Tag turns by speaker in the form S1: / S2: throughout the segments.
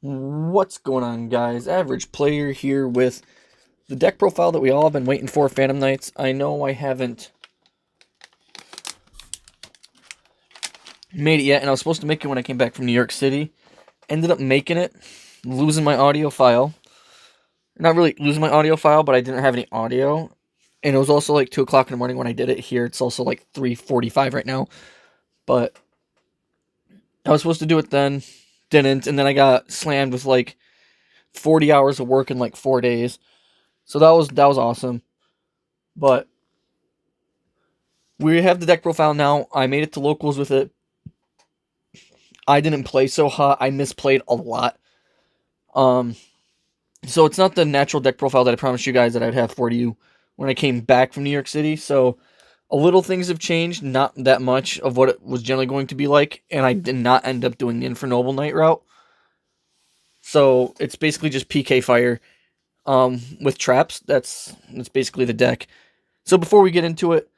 S1: What's going on, guys? Average Player here with the deck profile that we all have been waiting for, Phantom Knights. I know I haven't made it yet, and I was supposed to make it when I came back from New York City. Ended up making it, losing my audio file. Not really losing my audio file, but I didn't have any audio. And it was also like 2 o'clock in the morning when I did it here. It's also like 3:45 right now. But I was supposed to do it then, didn't, and then I got slammed with like 40 hours of work in like 4 days. So that was awesome. But we have the deck profile now. I made it to locals with it. I didn't play so hot. I misplayed a lot. Um, so it's not the natural deck profile that I promised you guys that I'd have for you when I came back from New York City. So a little things have changed, not that much of what it was generally going to be like, and I did not end up doing the Infernoble Knight route. So it's basically just PK Fire with traps. That's basically the deck. So before we get into it,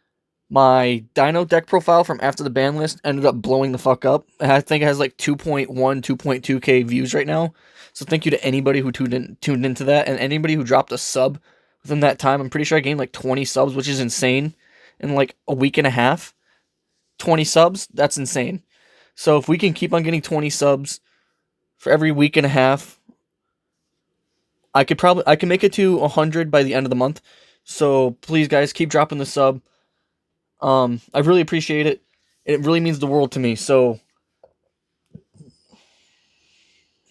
S1: my Dino deck profile from after the ban list ended up blowing the fuck up. I think it has like 2.1, 2.2k views right now. So thank you to anybody who tuned into that, and anybody who dropped a sub within that time. I'm pretty sure I gained like 20 subs, which is insane. In like a week and a half, 20 subs, that's insane. So if we can keep on getting 20 subs for every week and a half, I can make it to 100 by the end of the month. So please, guys, keep dropping the sub. I really appreciate it. It really means the world to me. So,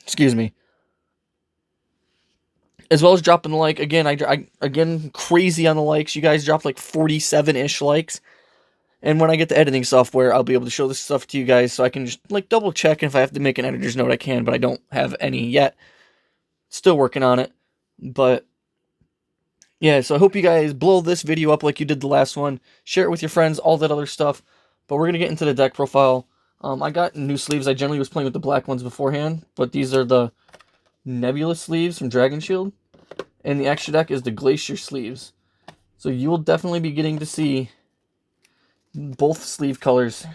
S1: excuse me. As well as dropping the like again. I again crazy on the likes. You guys dropped like 47-ish likes. And when I get the editing software, I'll be able to show this stuff to you guys, so I can just like double check. And if I have to make an editor's note, I can. But I don't have any yet. Still working on it. But yeah, so I hope you guys blow this video up like you did the last one. Share it with your friends, all that other stuff. But we're going to get into the deck profile. I got new sleeves. I generally was playing with the black ones beforehand, but these are the Nebula sleeves from Dragon Shield. And the extra deck is the Glacier sleeves. So you will definitely be getting to see both sleeve colors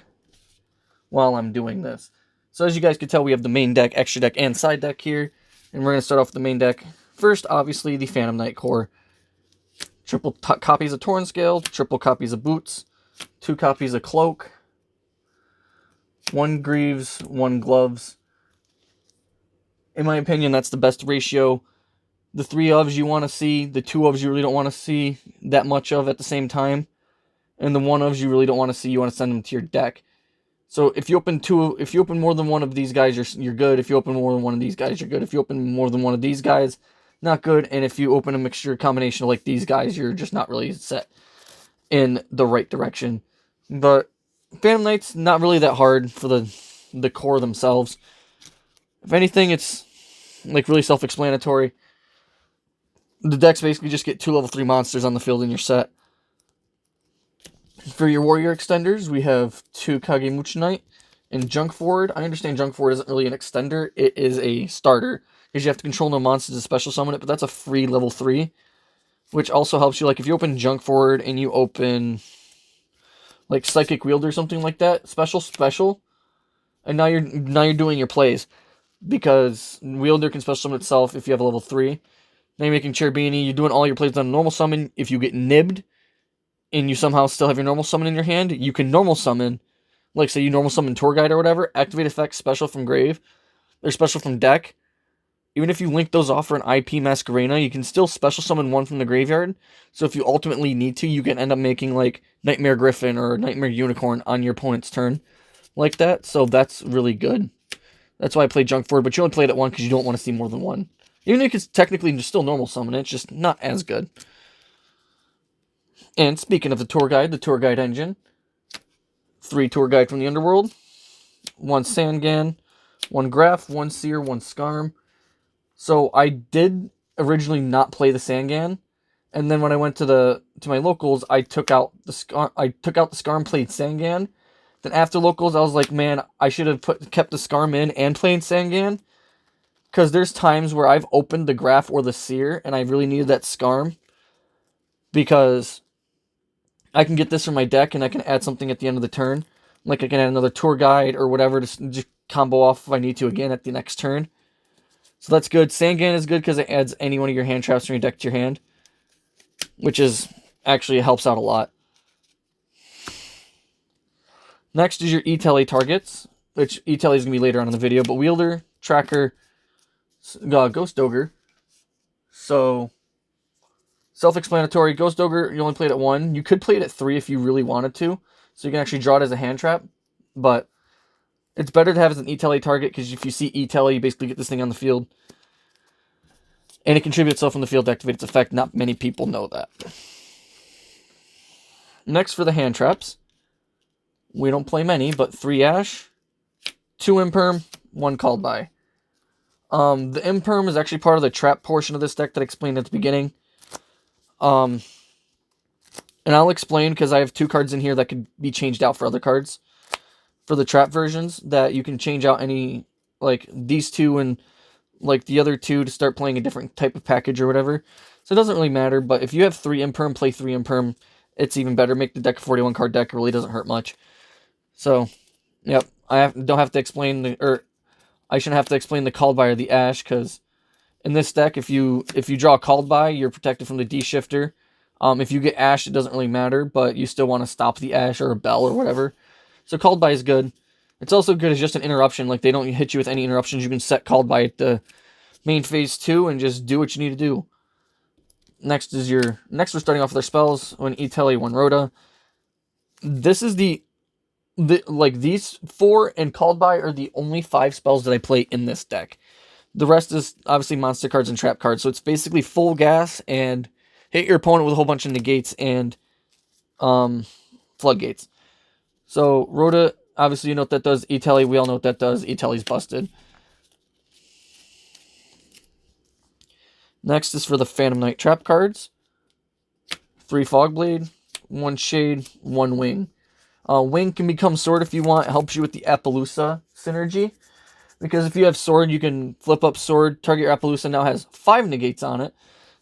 S1: while I'm doing this. So as you guys can tell, we have the main deck, extra deck, and side deck here. And we're going to start off with the main deck. First, obviously, the Phantom Knight core. Triple copies of Torn Scale, triple copies of Boots, 2 copies of Cloak, 1 Greaves, 1 Gloves. In my opinion, that's the best ratio. The 3 ofs you want to see, the 2 ofs you really don't want to see that much of at the same time, and the 1 ofs you really don't want to see, you want to send them to your deck. So if you open more than one of these guys, you're good. If you open more than one of these guys, you're good. If you open more than one of these guys, not good. And if you open a mixture combination of like these guys, you're just not really set in the right direction. But Phantom Knights, not really that hard for the core themselves. If anything, it's like really self-explanatory. The decks basically just get 2 level 3 monsters on the field in your set. For your warrior extenders, we have 2 Kagemuchi Knight and Junk Forward. I understand Junk Forward isn't really an extender, it is a starter. Because you have to control no monsters to special summon it, but that's a free level 3. Which also helps you, like if you open Junk Forward and you open like Psychic Wielder or something like that, special, and now you're doing your plays. Because Wielder can special summon itself if you have a level 3. Now you're making Cherubini, you're doing all your plays on a normal summon. If you get nibbed, and you somehow still have your normal summon in your hand, you can normal summon, like say you normal summon Tour Guide or whatever, activate effects special from grave, or special from deck. Even if you link those off for an IP Masquerena, you can still special summon one from the graveyard. So if you ultimately need to, you can end up making like Nightmare Griffin or Nightmare Unicorn on your opponent's turn like that. So that's really good. That's why I play Junk Forward, but you only play it at 1 because you don't want to see more than 1. Even if it's technically still normal summon, it's just not as good. And speaking of the Tour Guide engine, 3 Tour Guide from the Underworld, 1 Sangan, 1 Graph, 1 Seer, 1 Skarm. So I did originally not play the Sangan, and then when I went to my locals, I took out the Skarm, played Sangan. Then after locals, I was like, man, I should have kept the Skarm in and played Sangan, because there's times where I've opened the Graph or the Seer, and I really needed that Skarm, because I can get this from my deck, and I can add something at the end of the turn. Like I can add another Tour Guide or whatever to just combo off if I need to again at the next turn. So that's good. Sangan is good because it adds any one of your hand traps from your deck to your hand, which is actually helps out a lot. Next is your E-Tele targets, which E-Tele is going to be later on in the video, but Wielder, Tracker, Ghost Ogre. So, self-explanatory. Ghost Ogre, you only play it at 1. You could play it at 3 if you really wanted to, so you can actually draw it as a hand trap, but it's better to have as an E-Tele target, because if you see E-Tele, you basically get this thing on the field, and it contributes itself on the field to activate its effect. Not many people know that. Next for the hand traps. We don't play many, but 3 Ash, 2 Imperm, 1 Called By. The Imperm is actually part of the trap portion of this deck that I explained at the beginning. And I'll explain because I have 2 cards in here that could be changed out for other cards. For the trap versions, that you can change out any, like, these 2 and, like, the other 2 to start playing a different type of package or whatever. So it doesn't really matter, but if you have 3 Imperm, play 3 Imperm. It's even better. Make the deck a 41 card deck. It really doesn't hurt much. So, yep, don't have to explain I shouldn't have to explain the Called By or the Ash, because in this deck, if you draw Called By, you're protected from the D-Shifter. If you get Ash, it doesn't really matter, but you still want to stop the Ash or a Bell or whatever. So Called By is good. It's also good as just an interruption. Like, they don't hit you with any interruptions. You can set Called By at the main phase 2 and just do what you need to do. Next we're starting off with our spells. 1 E-Tele, 1 Rhoda. This is like, these 4 and Called By are the only 5 spells that I play in this deck. The rest is obviously monster cards and trap cards. So it's basically full gas and hit your opponent with a whole bunch of negates and floodgates. So Rhoda, obviously you know what that does. E-Tele, we all know what that does. E-Tele's busted. Next is for the Phantom Knight trap cards. 3 Fogblade, 1 Shade, 1 Wing. Wing can become Sword if you want. It helps you with the Appaloosa synergy. Because if you have Sword, you can flip up Sword. Target your Appaloosa now has 5 negates on it.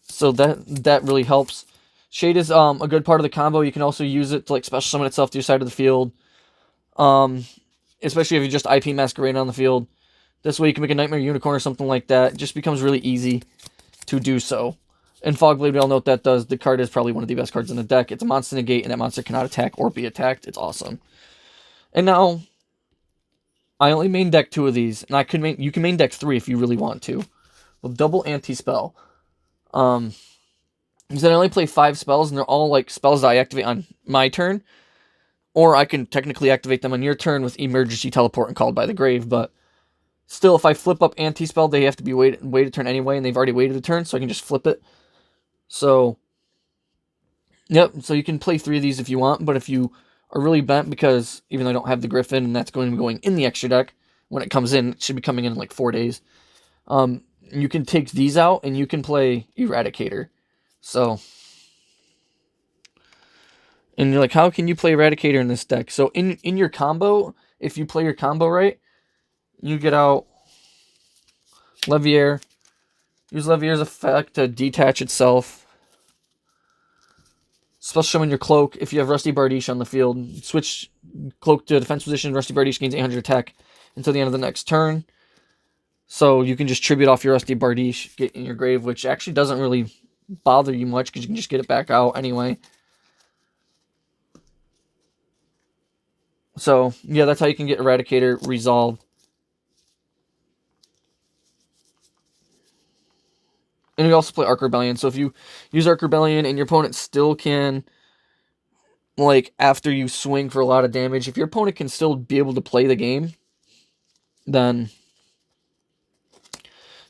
S1: So that really helps. Shade is a good part of the combo. You can also use it to, like, special summon itself to your side of the field. Especially if you just IP Masquerade on the field. This way you can make a Nightmare Unicorn or something like that. It just becomes really easy to do so. And Fogblade, we all know what that does. The card is probably one of the best cards in the deck. It's a monster negate, and that monster cannot attack or be attacked. It's awesome. And now, I only main deck 2 of these, and you can main deck 3 if you really want to. Well, double anti-spell. Because I only play 5 spells, and they're all, like, spells that I activate on my turn. Or I can technically activate them on your turn with Emergency Teleport and Called by the Grave, but still, if I flip up anti-spell, they have to be wait a turn anyway, and they've already waited a turn, so I can just flip it. So, yep, so you can play 3 of these if you want, but if you are really bent, because even though I don't have the Griffin, and that's going to be going in the extra deck, when it comes in, it should be coming in like 4 days, you can take these out, and you can play Eradicator. So, and you're like, how can you play Eradicator in this deck? So, in your combo, if you play your combo right, you get out Levier. Use Levier's effect to detach itself. Special summon your Cloak. If you have Rusty Bardiche on the field, switch Cloak to defense position. Rusty Bardiche gains 800 attack until the end of the next turn. So you can just tribute off your Rusty Bardiche, get in your grave, which actually doesn't really bother you much because you can just get it back out anyway. So, yeah, that's how you can get Eradicator resolved. And we also play Arc Rebellion. So if you use Arc Rebellion and your opponent still can, like, after you swing for a lot of damage, if your opponent can still be able to play the game, then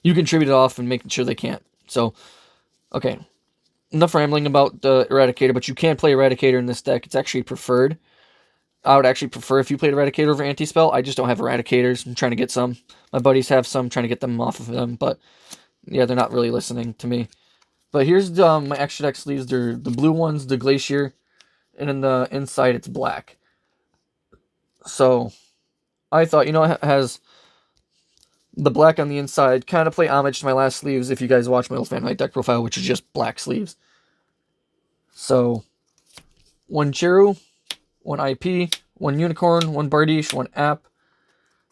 S1: you can tribute it off and make sure they can't. So, okay. Enough rambling about the Eradicator, but you can play Eradicator in this deck. It's actually preferred. I would actually prefer if you played Eradicator over Anti-Spell. I just don't have Eradicators. I'm trying to get some. My buddies have some, trying to get them off of them, but yeah, they're not really listening to me. But here's my extra deck sleeves. They're the blue ones, the Glacier, and in the inside it's black. So I thought, you know, it has the black on the inside. Kind of play homage to my last sleeves if you guys watch my old Phantom Knight deck profile, which is just black sleeves. So 1 Chiru, 1 IP, 1 Unicorn, 1 Bardiche, 1 App.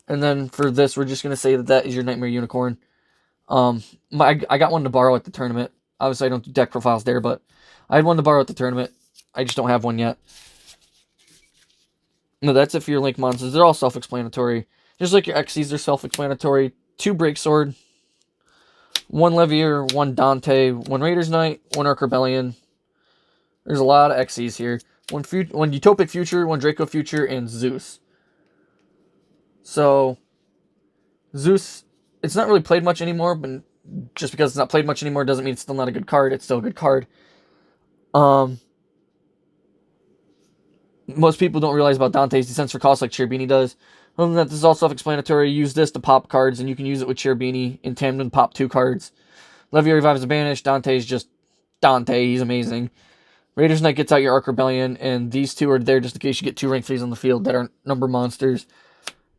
S1: And then for this, we're just going to say that is your Nightmare Unicorn. I got one to borrow at the tournament. Obviously, I don't do deck profiles there, but I had one to borrow at the tournament. I just don't have one yet. No, that's it for your Link monsters. They're all self-explanatory. Just like your Xyz, they're self-explanatory. 2 Breaksword, 1 Levier, 1 Dante, 1 Raiders Knight, 1 Arc Rebellion. There's a lot of Xyz here. 1 Utopic Future, 1 Draco Future, and Zeus. So, Zeus, it's not really played much anymore, but just because it's not played much anymore doesn't mean it's still not a good card. It's still a good card. Most people don't realize about Dante's Descents for Cost like Cherubini does. Other than that, this is all self-explanatory. Use this to pop cards, and you can use it with Cherubini in tandem to pop 2 cards. Levier revives a banish. Dante's just Dante. He's amazing. Raiders Knight gets out your Arc Rebellion, and these 2 are there just in case you get 2 rank 3s on the field that aren't number monsters.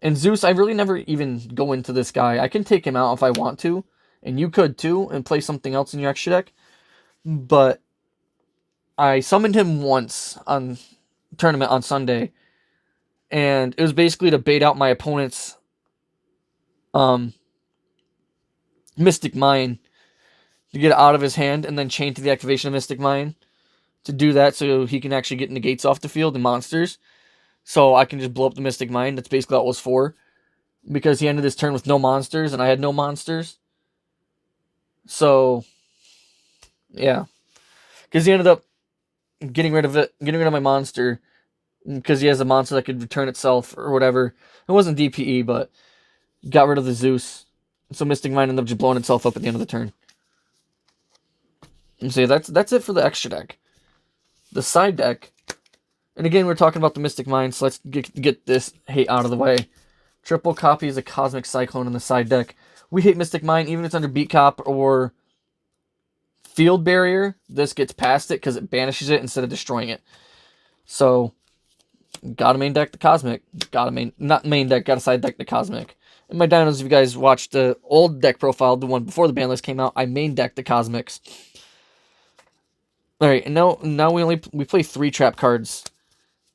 S1: And Zeus, I really never even go into this guy. I can take him out if I want to, and you could too, and play something else in your extra deck. But I summoned him once on tournament on Sunday, and it was basically to bait out my opponent's Mystic Mine to get it out of his hand, and then chain to the activation of Mystic Mine to do that so he can actually get negates off the field and monsters. So I can just blow up the Mystic Mine. That's basically what it was for. Because he ended his turn with no monsters, and I had no monsters. So, yeah. Because he ended up getting rid of my monster. Because he has a monster that could return itself or whatever. It wasn't DPE, but got rid of the Zeus. So Mystic Mine ended up just blowing itself up at the end of the turn. And so yeah, that's it for the extra deck. The side deck. And again, we're talking about the Mystic Mine, so let's get this hate out of the way. Triple copies of Cosmic Cyclone in the side deck. We hate Mystic Mine, even if it's under Beat Cop or Field Barrier. This gets past it because it banishes it instead of destroying it. So, gotta main deck the Cosmic. Gotta side deck the Cosmic. And my dinos, if you guys watched the old deck profile, the one before the ban list came out, I main decked the Cosmics. Alright, and now we play 3 trap cards.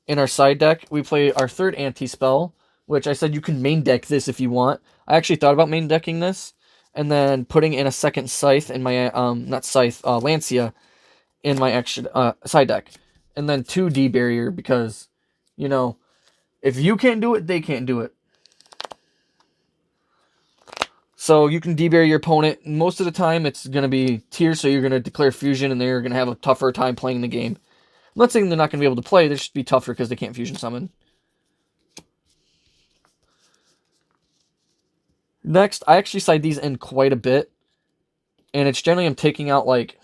S1: In our side deck, we play our 3rd anti-spell, which I said you can main deck this if you want. I actually thought about main decking this, and then putting in a 2nd Scythe in my, Lancia in my extra, side deck. And then 2 D-Barrier, because, you know, if you can't do it, they can't do it. So you can D-Barrier your opponent. Most of the time, it's going to be tiers, so you're going to declare Fusion, and they're going to have a tougher time playing the game. I'm not saying they're not going to be able to play, they just be tougher because they can't Fusion Summon. Next, I actually side these in quite a bit. And it's generally I'm taking out, like,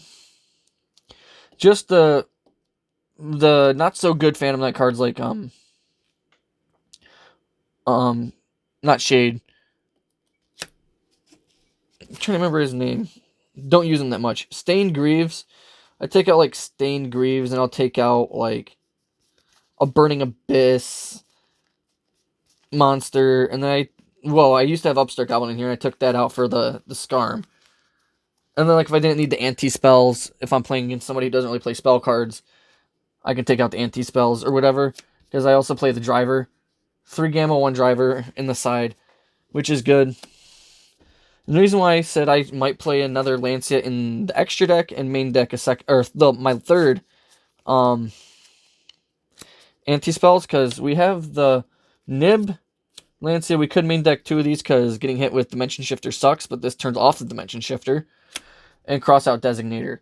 S1: just the not so good Phantom Knight cards like, not Shade. I'm trying to remember his name. Don't use him that much. Stained Greaves. I take out, like, Stained Greaves, and I'll take out, like, a Burning Abyss monster, and then I used to have Upstart Goblin in here, and I took that out for the Scarm. And then, like, if I didn't need the anti-spells, if I'm playing against somebody who doesn't really play spell cards, I can take out the anti-spells or whatever, because I also play the Driver. 3 Gamma, 1 Driver in the side, which is good. And the reason why I said I might play another Lancia in the extra deck and main deck my 3rd anti-spells, because we have the Nib Lancia. We could main deck 2 of these because getting hit with Dimension Shifter sucks, but this turns off the Dimension Shifter. And Cross Out Designator.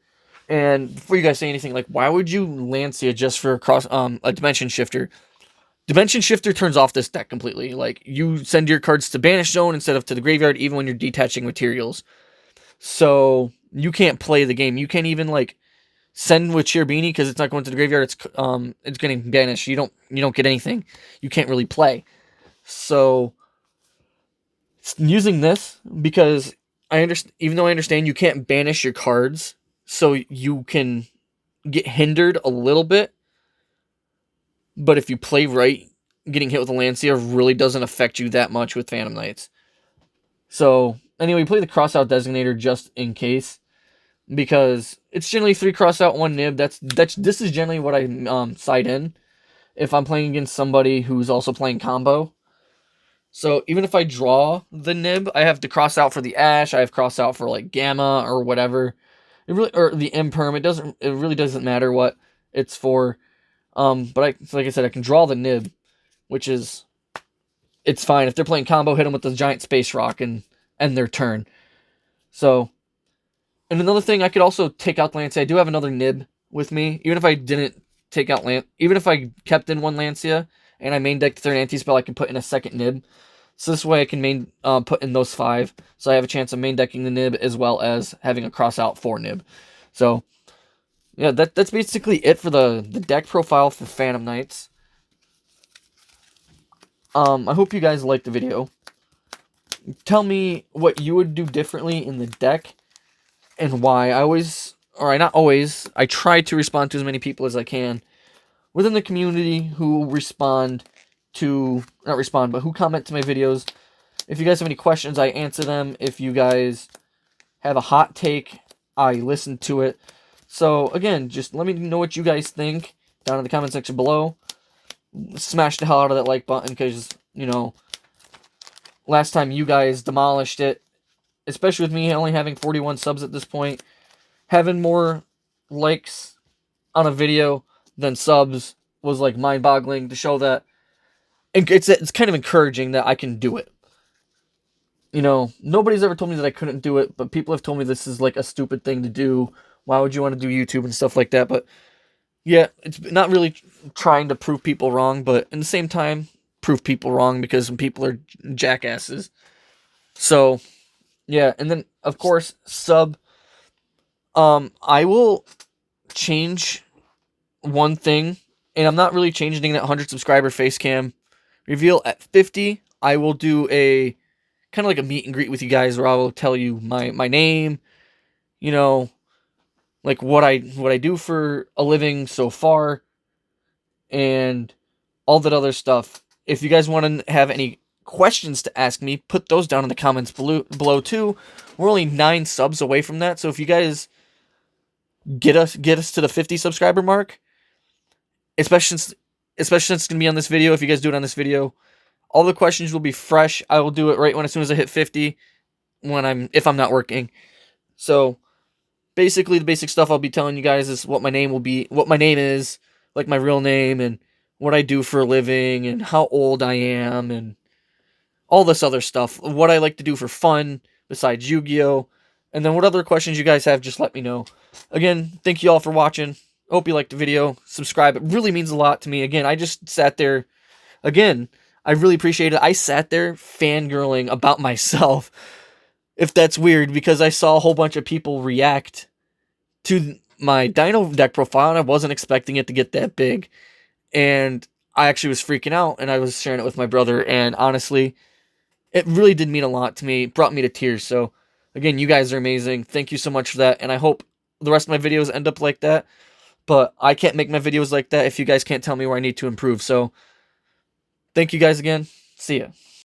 S1: And before you guys say anything, like, why would you Lancia just for a Dimension Shifter? Dimension Shifter turns off this deck completely. Like, you send your cards to Banish Zone instead of to the graveyard, even when you're detaching materials. So, you can't play the game. You can't even, like, send with Cherubini because it's not going to the graveyard. It's getting banished. You don't get anything. You can't really play. So, using this, because even though I understand you can't banish your cards, so you can get hindered a little bit, but if you play right, getting hit with a Lancia really doesn't affect you that much with Phantom Knights. So, anyway, play the Crossout Designator just in case, because it's generally 3 Crossout, 1 Nib. This is generally what I side in if I'm playing against somebody who's also playing combo. So even if I draw the nib, I have to cross out for the ash. I have cross out for like gamma or whatever. It really, or the imperm. It really doesn't matter what it's for. But like I said, I can draw the nib, which is, it's fine. If they're playing combo, hit them with the giant space rock and end their turn. So, and another thing, I could also take out Lancia. I do have another nib with me. Even if I didn't take out even if I kept in one Lancia and I main decked third anti-spell, I can put in a second nib. So this way I can put in those 5. So I have a chance of main decking the nib as well as having a cross out for nib. So yeah, that's basically it for the deck profile for Phantom Knights. I hope you guys liked the video. Tell me what you would do differently in the deck and why. I try to respond to as many people as I can within the community who who comment to my videos. If you guys have any questions, I answer them. If you guys have a hot take, I listen to it. So again, just let me know what you guys think down in the comment section below. Smash the hell out of that like button because, last time you guys demolished it, especially with me only having 41 subs at this point. Having more likes on a video than subs was like mind-boggling to show that. And it's kind of encouraging that I can do it. Nobody's ever told me that I couldn't do it, but people have told me this is like a stupid thing to do. Why would you want to do YouTube and stuff like that? But yeah, it's not really trying to prove people wrong, but in the same time, prove people wrong because some people are jackasses. So, yeah, and then, of course, sub. I will change one thing, and I'm not really changing that 100 subscriber face cam reveal. At 50, I will do a kind of like a meet and greet with you guys where I will tell you my name, like what I do for a living so far, and all that other stuff. If you guys want to have any questions to ask me, put those down in the comments below too. We're only 9 subs away from that, so if you guys get us to the 50 subscriber mark, especially since it's gonna be on this video. If you guys do it on this video, all the questions will be fresh. I will do it right as soon as I hit 50 if I'm not working. So basically the basic stuff I'll be telling you guys is what my name is, like my real name, and what I do for a living, and how old I am, and all this other stuff. What I like to do for fun besides Yu-Gi-Oh! And then what other questions you guys have, just let me know. Again, thank you all for watching. Hope you liked the video. Subscribe. It really means a lot to me. Again, I just sat there. Again, I really appreciate it. I sat there fangirling about myself. If that's weird, because I saw a whole bunch of people react to my Dino deck profile, and I wasn't expecting it to get that big. And I actually was freaking out, and I was sharing it with my brother, and honestly, it really did mean a lot to me. It brought me to tears. So, again, you guys are amazing. Thank you so much for that, and I hope the rest of my videos end up like that. But I can't make my videos like that if you guys can't tell me where I need to improve. So, thank you guys again. See ya.